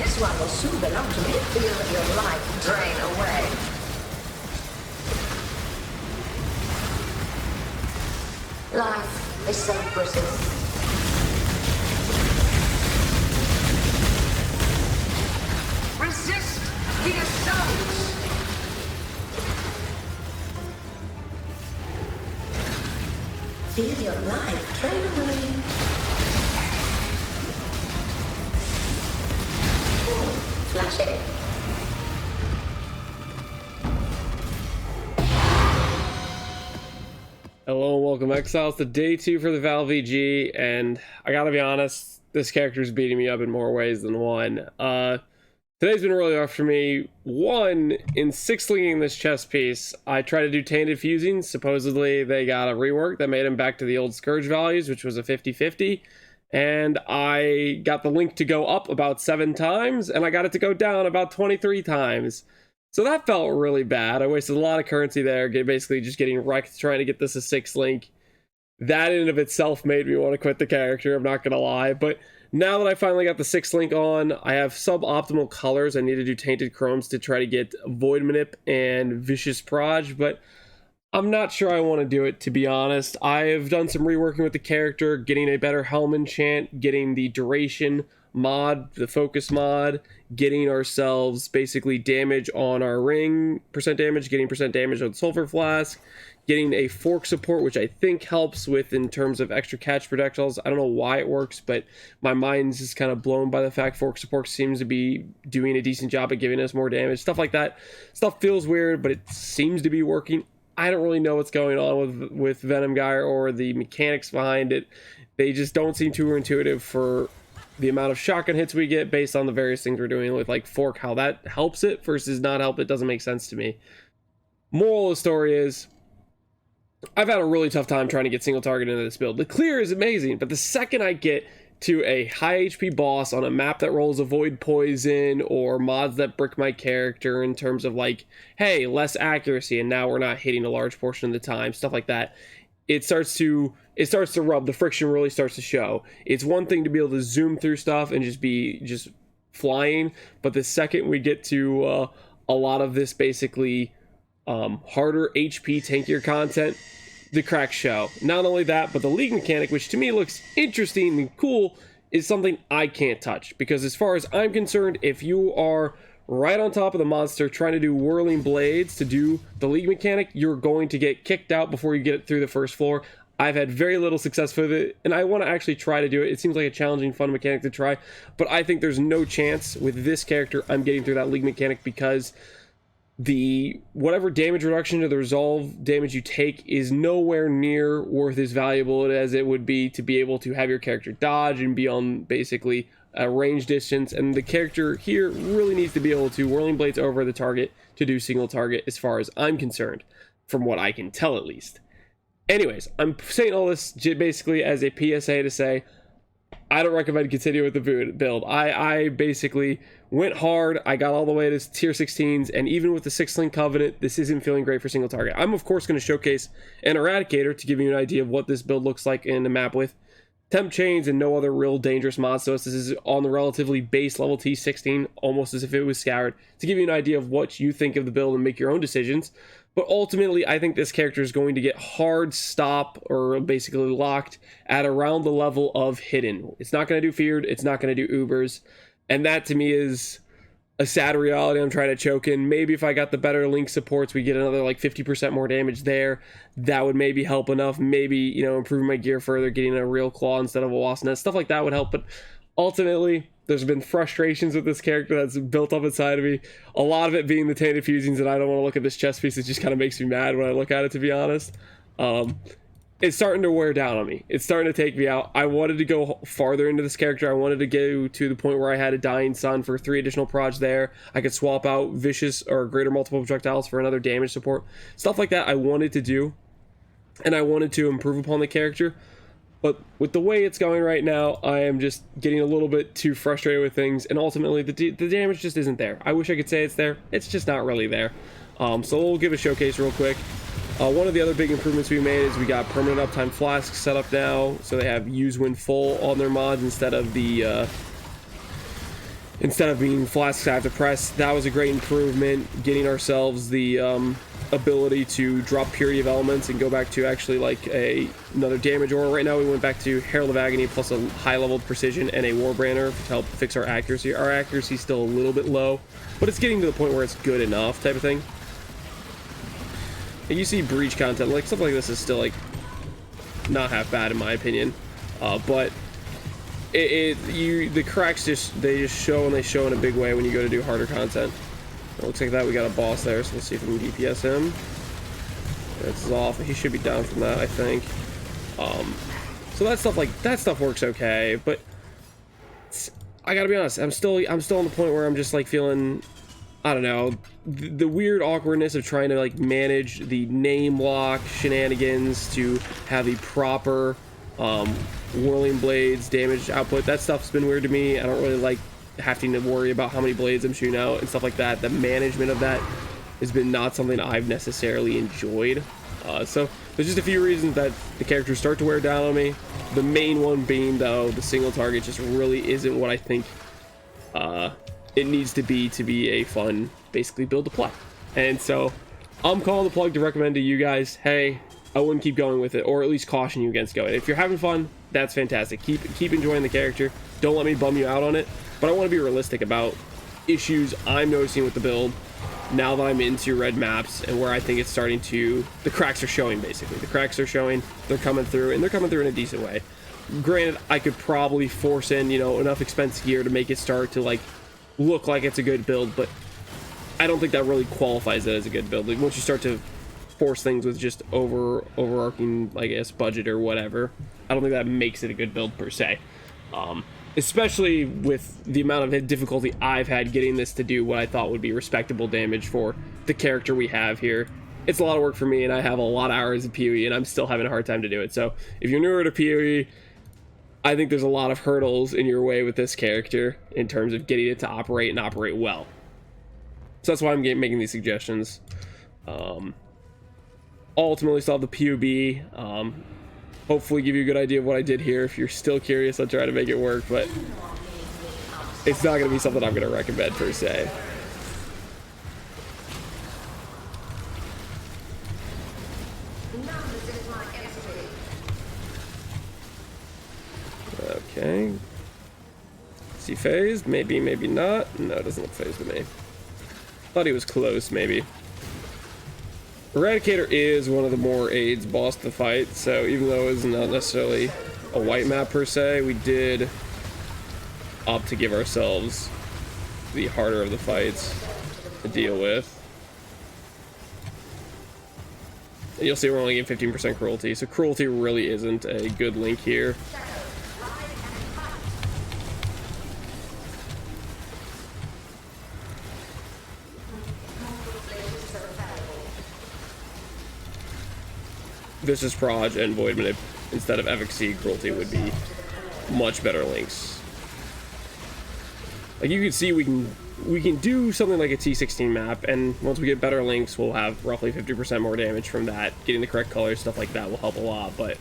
This one will soon belong to me. Feel your life drain away. Life is so precious. Resist the assault! Feel your life drain away. Flash it. Hello and welcome, Exiles, to day 2 for the Vaal VG, and I gotta be honest, this character's beating me up in more ways than one. Today's been really rough for me. One, in 6-linking this chest piece, I tried to do tainted fusing. Supposedly they got a rework that made him back to the old Scourge values, which was a 50-50. And I got the link to go up about 7 times, and I got it to go down about 23 times. So that felt really bad. I wasted a lot of currency there, basically just getting wrecked trying to get this a 6-link. That in and of itself made me want to quit the character, I'm not going to lie. But now that I finally got the 6-link on, I have suboptimal colors. I need to do Tainted Chromes to try to get Void Manip and Vicious Proj, but I'm not sure I want to do it, to be honest. I have done some reworking with the character, getting a better helm enchant, getting the duration mod, the focus mod, getting ourselves basically damage on our ring, percent damage, getting percent damage on the sulfur flask, getting a fork support, which I think helps with in terms of extra catch projectiles. I don't know why it works, but my mind's just kind of blown by the fact fork support seems to be doing a decent job at giving us more damage. Stuff like that. Stuff feels weird, but it seems to be working. I don't really know what's going on with Venom Gyre or the mechanics behind it. They just don't seem too intuitive for the amount of shotgun hits we get based on the various things we're doing with like fork, how that helps it versus not help it doesn't make sense to me. Moral of the story is, I've had a really tough time trying to get single target into this build. The clear is amazing, but the second I get to a high HP boss on a map that rolls avoid poison or mods that brick my character in terms of like, hey, less accuracy and now we're not hitting a large portion of the time, stuff like that, it starts to rub. The friction really starts to show. It's one thing to be able to zoom through stuff and just flying, but the second we get to a lot of this basically harder HP tankier content, the cracks show. Not only that, but the league mechanic, which to me looks interesting and cool, is something I can't touch, because as far as I'm concerned, if you are right on top of the monster trying to do whirling blades to do the league mechanic, you're going to get kicked out before you get it through the first floor. I've had very little success with it, and I want to actually try to do it. It seems like a challenging, fun mechanic to try, but I think there's no chance with this character I'm getting through that league mechanic, because the whatever damage reduction to the resolve damage you take is nowhere near worth as valuable as it would be to be able to have your character dodge and be on basically a range distance. And the character here really needs to be able to whirling blades over the target to do single target, as far as I'm concerned, from what I can tell at least. Anyways, I'm saying all this basically as a PSA to say I don't recommend continuing with the build. I basically went hard. I got all the way to tier 16s, and even with the 6-link covenant, this isn't feeling great for single target. I'm of course going to showcase an eradicator to give you an idea of what this build looks like in the map with temp chains and no other real dangerous mods. So this is on the relatively base level T16, almost as if it was scoured, to give you an idea of what you think of the build and make your own decisions. But ultimately, I think this character is going to get hard stop or basically locked at around the level of hidden. It's not going to do feared. It's not going to do Ubers. And that to me is a sad reality I'm trying to choke in. Maybe if I got the better link supports, we get another like 50% more damage there. That would maybe help enough. Maybe, you know, improving my gear further, getting a real claw instead of a wasp nest. Stuff like that would help. But ultimately, there's been frustrations with this character that's built up inside of me. A lot of it being the tainted fusings, and I don't want to look at this chest piece. It just kind of makes me mad when I look at it, to be honest. It's starting to wear down on me. It's starting to take me out. I wanted to go farther into this character. I wanted to go to the point where I had a dying sun for 3 additional proj there. I could swap out vicious or greater multiple projectiles for another damage support. Stuff like that I wanted to do, and I wanted to improve upon the character. But with the way it's going right now, I am just getting a little bit too frustrated with things, and ultimately the damage just isn't there. I wish I could say it's there. It's just not really there. So we'll give a showcase real quick. One of the other big improvements we made is we got permanent uptime flasks set up now, so they have use when full on their mods instead of the instead of being flasks I have to press. That was a great improvement, getting ourselves the ability to drop purity of elements and go back to actually like another damage aura. Right now we went back to Herald of Agony plus a high level precision and a Warbrander to help fix our accuracy. Our accuracy is still a little bit low, but it's getting to the point where it's good enough type of thing. And you see breach content, like stuff like this is still like not half bad in my opinion, but the cracks just show, and they show in a big way when you go to do harder content. It looks like that we got a boss there, so let's see if we can DPS him. That's off. He should be down from that, I think. So that stuff works okay, but I gotta be honest, I'm still on the point where I'm just like feeling, I don't know, the weird awkwardness of trying to like manage the name lock shenanigans to have the proper whirling blades damage output. That stuff's been weird to me. I don't really like having to worry about how many blades I'm shooting out and stuff like that. The management of that has been not something I've necessarily enjoyed. So there's just a few reasons that the characters start to wear down on me. The main one being, though, the single target just really isn't what I think it needs to be a fun, basically, build to play. And so I'm calling the plug to recommend to you guys, hey, I wouldn't keep going with it, or at least caution you against going. If you're having fun, that's fantastic. Keep enjoying the character. Don't let me bum you out on it. But I want to be realistic about issues I'm noticing with the build now that I'm into red maps, and where I think it's starting to, the cracks are showing, basically. The cracks are showing, they're coming through, and they're coming through in a decent way. Granted, I could probably force in, enough expense gear to make it start to, like, look like it's a good build, but I don't think that really qualifies it as a good build. Like, once you start to force things with just overarching, I guess, budget or whatever, I don't think that makes it a good build per se. Especially with the amount of difficulty I've had getting this to do what I thought would be respectable damage for the character we have here. It's a lot of work for me, and I have a lot of hours of PoE, and I'm still having a hard time to do it. So if you're newer to PoE, I think there's a lot of hurdles in your way with this character in terms of getting it to operate and operate well. So that's why I'm making these suggestions. Ultimately, still have the PUB. Hopefully give you a good idea of what I did here. If you're still curious, I'll try to make it work, but it's not going to be something I'm going to recommend per se. Okay. Is he phased? Maybe, maybe not. No, it doesn't look phased to me. Thought he was close, maybe. Eradicator is one of the more aids boss to fight, so even though it's not necessarily a white map per se, we did opt to give ourselves the harder of the fights to deal with. And you'll see we're only getting 15% cruelty, so cruelty really isn't a good link here. This is Proj and Void Manip instead of efficacy. Cruelty would be much better links. Like you can see, we can do something like a T16 map, and once we get better links, we'll have roughly 50% more damage from that. Getting the correct colors, stuff like that, will help a lot. But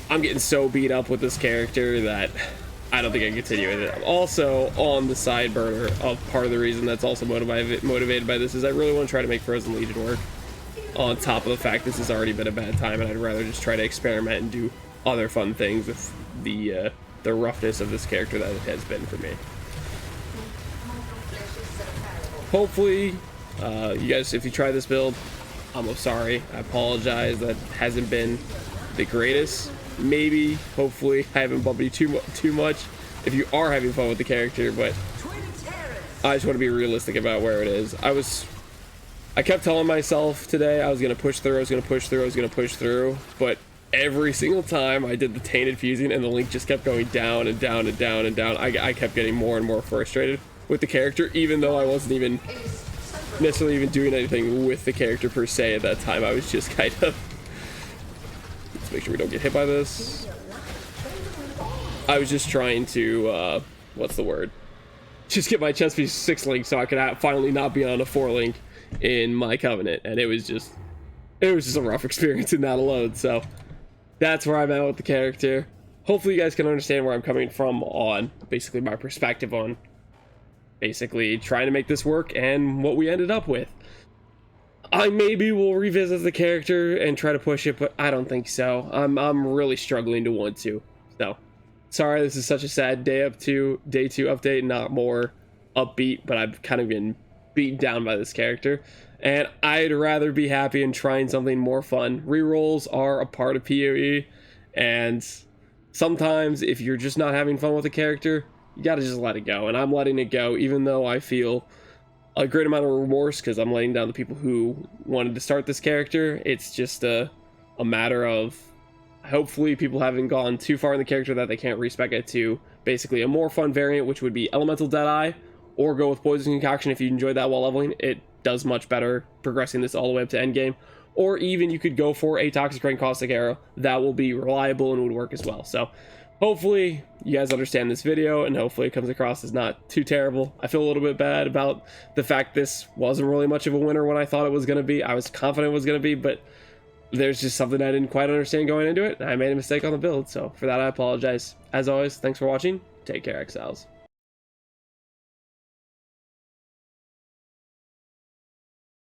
I'm getting so beat up with this character that I don't think I can continue with it. I'm also on the side burner of part of the reason that's also motivated by this is I really want to try to make Frozen Legion work. On top of the fact this has already been a bad time, and I'd rather just try to experiment and do other fun things with the roughness of this character that it has been for me. Hopefully, you guys, if you try this build, I'm sorry. I apologize. That hasn't been the greatest. Maybe, hopefully, I haven't bumped you too much if you are having fun with the character, but I just want to be realistic about where it is. I kept telling myself today I was going to push through, but every single time I did the tainted fusing and the link just kept going down and down and down and down, I kept getting more and more frustrated with the character, even though I wasn't even necessarily even doing anything with the character per se at that time. I was just kind of... Let's make sure we don't get hit by this. I was just trying to, what's the word? Just get my chest piece 6 link so I could finally not be on a 4 link in my Covenant, and it was just a rough experience in that alone. So that's where I'm at with the character. Hopefully you guys can understand where I'm coming from on basically my perspective on basically trying to make this work and what we ended up with. I maybe will revisit the character and try to push it, but I don't think so. I'm really struggling to want to. So, sorry this is such a sad day 2 update, not more upbeat, but I've kind of been beaten down by this character. And I'd rather be happy and trying something more fun. Rerolls are a part of PoE, and sometimes if you're just not having fun with a character, you gotta just let it go. And I'm letting it go, even though I feel a great amount of remorse because I'm letting down the people who wanted to start this character. It's just a matter of hopefully people haven't gone too far in the character that they can't respec it to basically a more fun variant, which would be Elemental Deadeye, or go with Poison Concoction if you enjoyed that while leveling. It does much better progressing this all the way up to endgame. Or even you could go for a Toxic Rain Caustic Arrow. That will be reliable and would work as well. So hopefully you guys understand this video, and hopefully it comes across as not too terrible. I feel a little bit bad about the fact this wasn't really much of a winner when I thought it was going to be. I was confident it was going to be, but there's just something I didn't quite understand going into it, and I made a mistake on the build. So for that, I apologize. As always, thanks for watching. Take care, Exiles.